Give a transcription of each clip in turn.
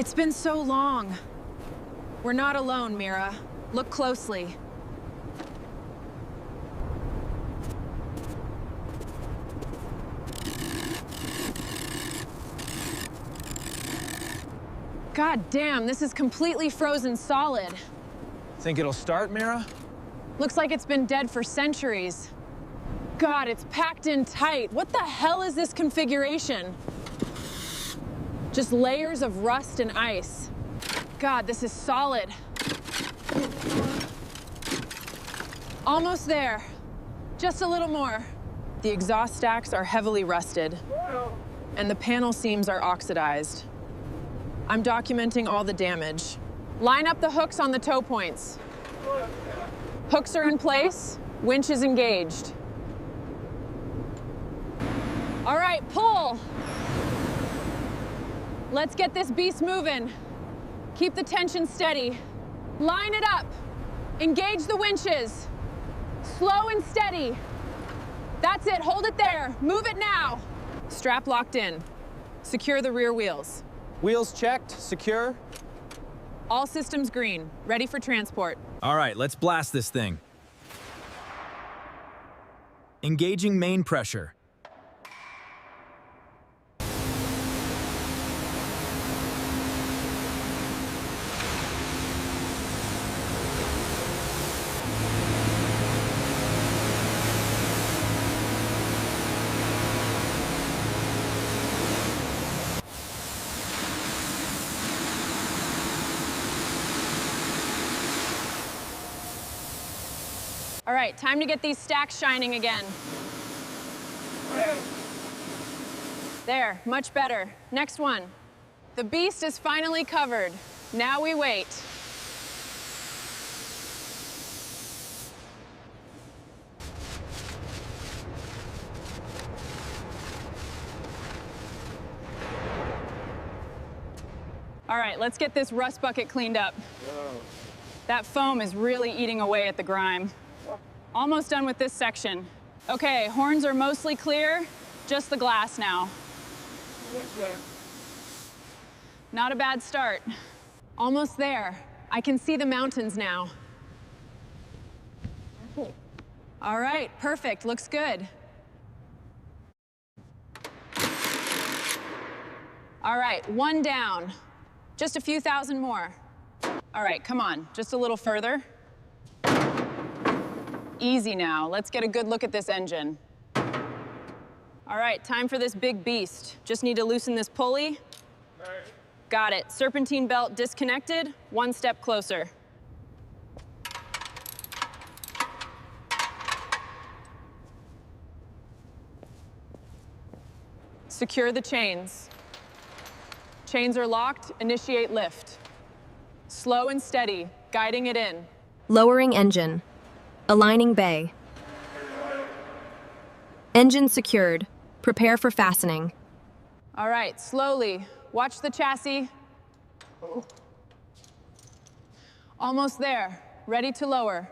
It's been so long. We're not alone, Mira. Look closely. God damn, this is completely frozen solid. Think it'll start, Mira? Looks like it's been dead for centuries. God, it's packed in tight. What the hell is this configuration? Just layers of rust and ice. God, this is solid. Almost there. Just a little more. The exhaust stacks are heavily rusted, and the panel seams are oxidized. I'm documenting all the damage. Line up the hooks on the tow points. Hooks are in place, winch is engaged. All right, pull. Let's get this beast moving. Keep the tension steady. Line it up. Engage the winches. Slow and steady. That's it, hold it there. Move it now. Strap locked in. Secure the rear wheels. Wheels checked, secure. All systems green, ready for transport. All right, let's blast this thing. Engaging main pressure. All right, time to get these stacks shining again. There, much better. Next one. The beast is finally covered. Now we wait. All right, let's get this rust bucket cleaned up. That foam is really eating away at the grime. Almost done with this section. Okay, horns are mostly clear, just the glass now. Not a bad start. Almost there. I can see the mountains now. All right, perfect, looks good. All right, one down. Just a few thousand more. All right, come on, just a little further. Easy now, let's get a good look at this engine. All right, time for this big beast. Just need to loosen this pulley. Got it, serpentine belt disconnected, one step closer. Secure the chains. Chains are locked, initiate lift. Slow and steady, guiding it in. Lowering engine. Aligning bay. Engine secured. Prepare for fastening. All right, slowly. Watch the chassis. Almost there. Ready to lower.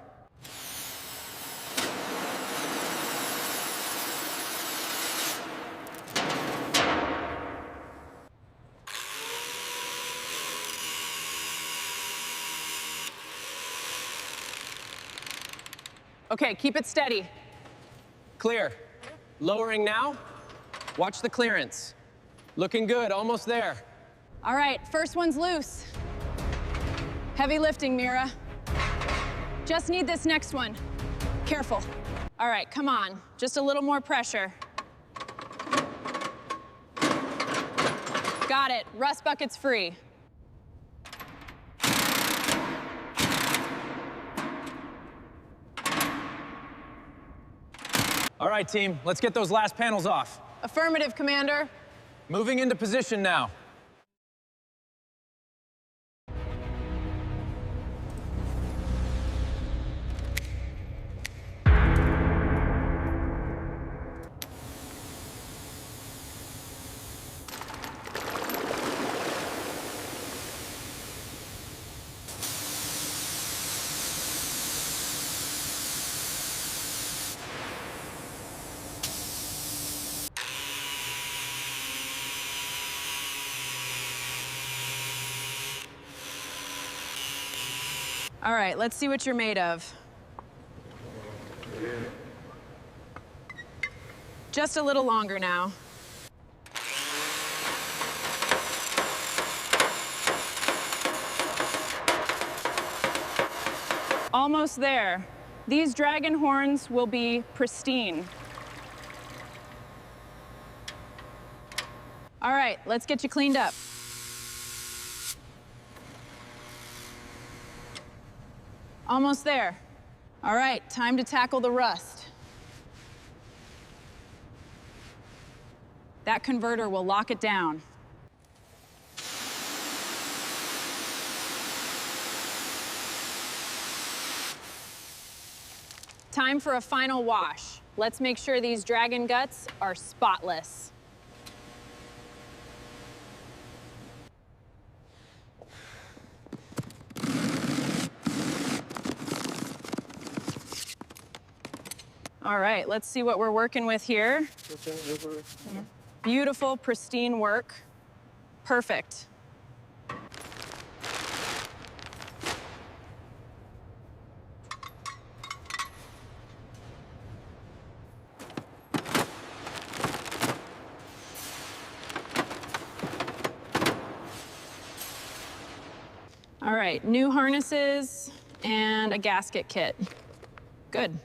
Okay, keep it steady. Clear. Lowering now. Watch the clearance. Looking good, almost there. All right, first one's loose. Heavy lifting, Mira. Just need this next one. Careful. All right, come on. Just a little more pressure. Got it. Rust bucket's free. All right, team, let's get those last panels off. Affirmative, Commander. Moving into position now. All right, let's see what you're made of. Just a little longer now. Almost there. These dragon horns will be pristine. All right, let's get you cleaned up. Almost there. All right, time to tackle the rust. That converter will lock it down. Time for a final wash. Let's make sure these dragon guts are spotless. All right, let's see what we're working with here. Beautiful, pristine work. Perfect. All right, new harnesses and a gasket kit. Good.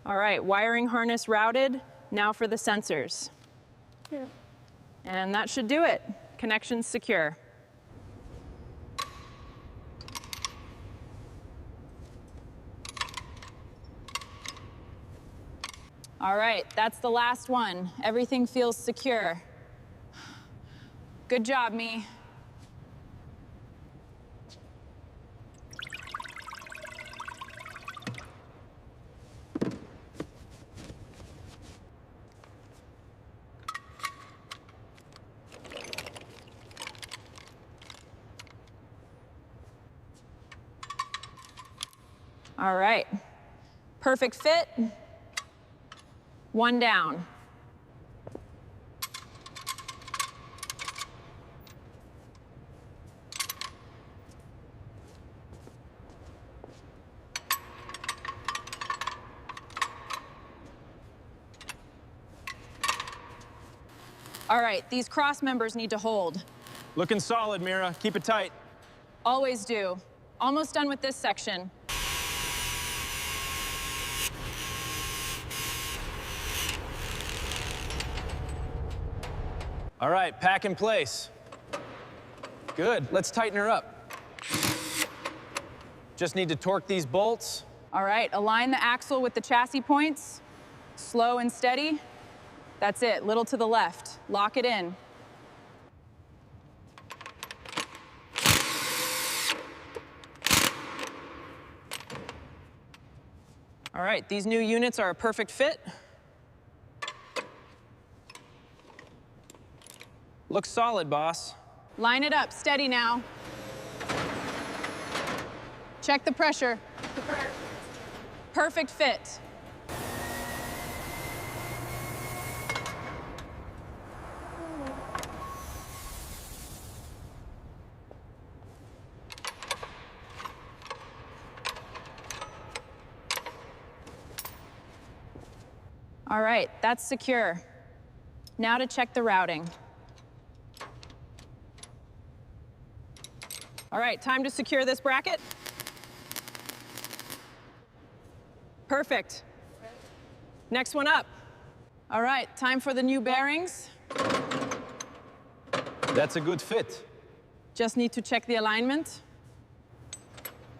All right, wiring harness routed. Now for the sensors. Yeah. And that should do it. Connections secure. All right, that's the last one. Everything feels secure. Good job, me. All right, perfect fit. One down. All right, these cross members need to hold. Looking solid, Mira. Keep it tight. Always do. Almost done with this section. All right, pack in place. Good, let's tighten her up. Just need to torque these bolts. All right, align the axle with the chassis points. Slow and steady. That's it, little to the left. Lock it in. All right, these new units are a perfect fit. Looks solid, boss. Line it up, steady now. Check the pressure. Perfect fit. All right, that's secure. Now to check the routing. All right, time to secure this bracket. Perfect. Next one up. All right, time for the new bearings. That's a good fit. Just need to check the alignment.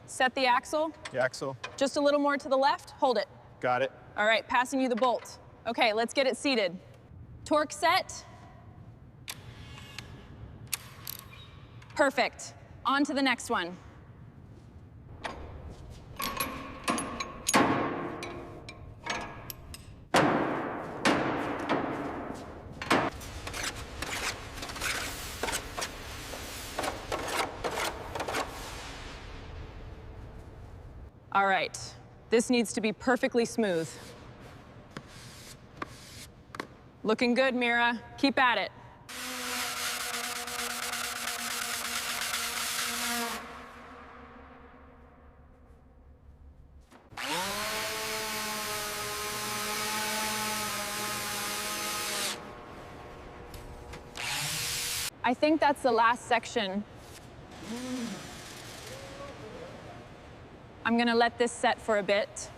Set the axle. The axle. Just a little more to the left. Hold it. Got it. All right, passing you the bolt. Okay, let's get it seated. Torque set. Perfect. On to the next one. All right, this needs to be perfectly smooth. Looking good, Mira. Keep at it. I think that's the last section. I'm gonna let this set for a bit.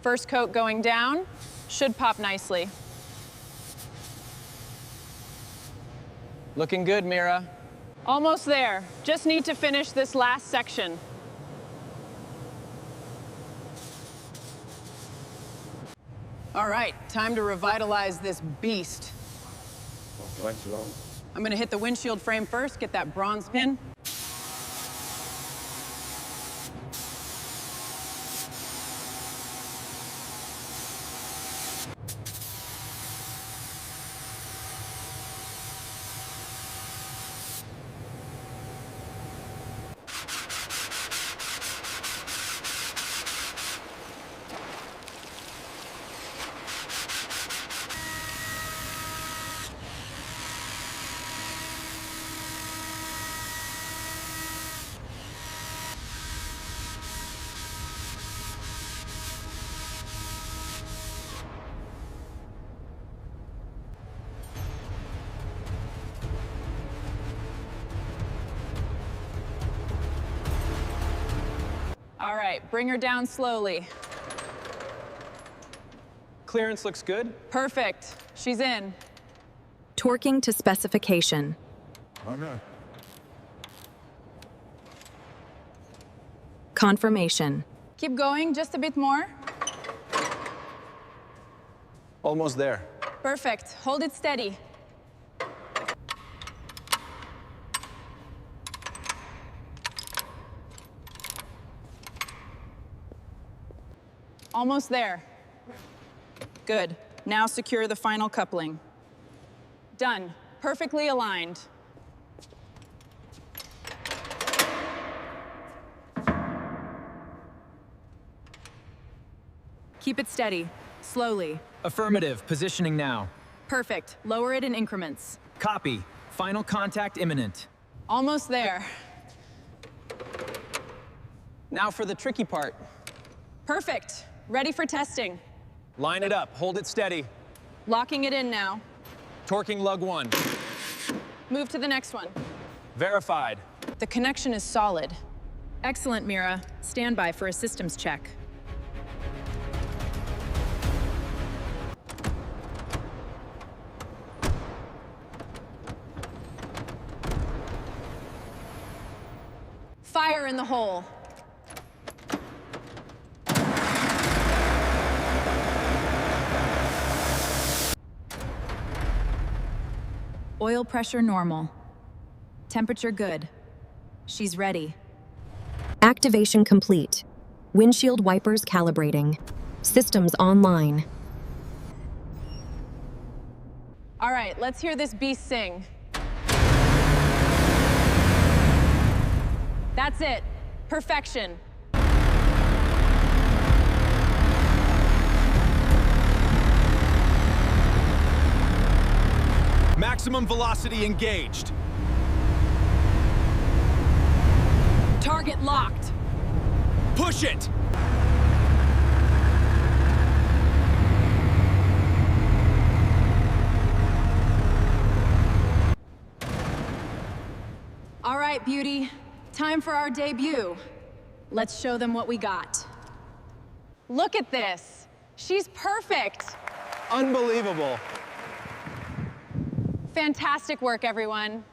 First coat going down, should pop nicely. Looking good, Mira. Almost there. Just need to finish this last section. All right, time to revitalize this beast. I'm gonna hit the windshield frame first, get that bronze pin. All right, bring her down slowly. Clearance looks good. Perfect. She's in. Torquing to specification. Confirmation. Keep going, just a bit more. Almost there. Perfect. Hold it steady. Almost there. Good. Now secure the final coupling. Done. Perfectly aligned. Keep it steady. Slowly. Affirmative. Positioning now. Perfect. Lower it in increments. Copy. Final contact imminent. Almost there. Now for the tricky part. Perfect. Ready for testing. Line it up. Hold it steady. Locking it in now. Torquing lug 1. Move to the next one. Verified. The connection is solid. Excellent, Mira. Stand by for a systems check. Fire in the hole. Oil pressure normal. Temperature good. She's ready. Activation complete. Windshield wipers calibrating. Systems online. All right, let's hear this beast sing. That's it. Perfection. Maximum velocity engaged. Target locked. Push it! All right, beauty. Time for our debut. Let's show them what we got. Look at this. She's perfect. Unbelievable. Fantastic work, everyone.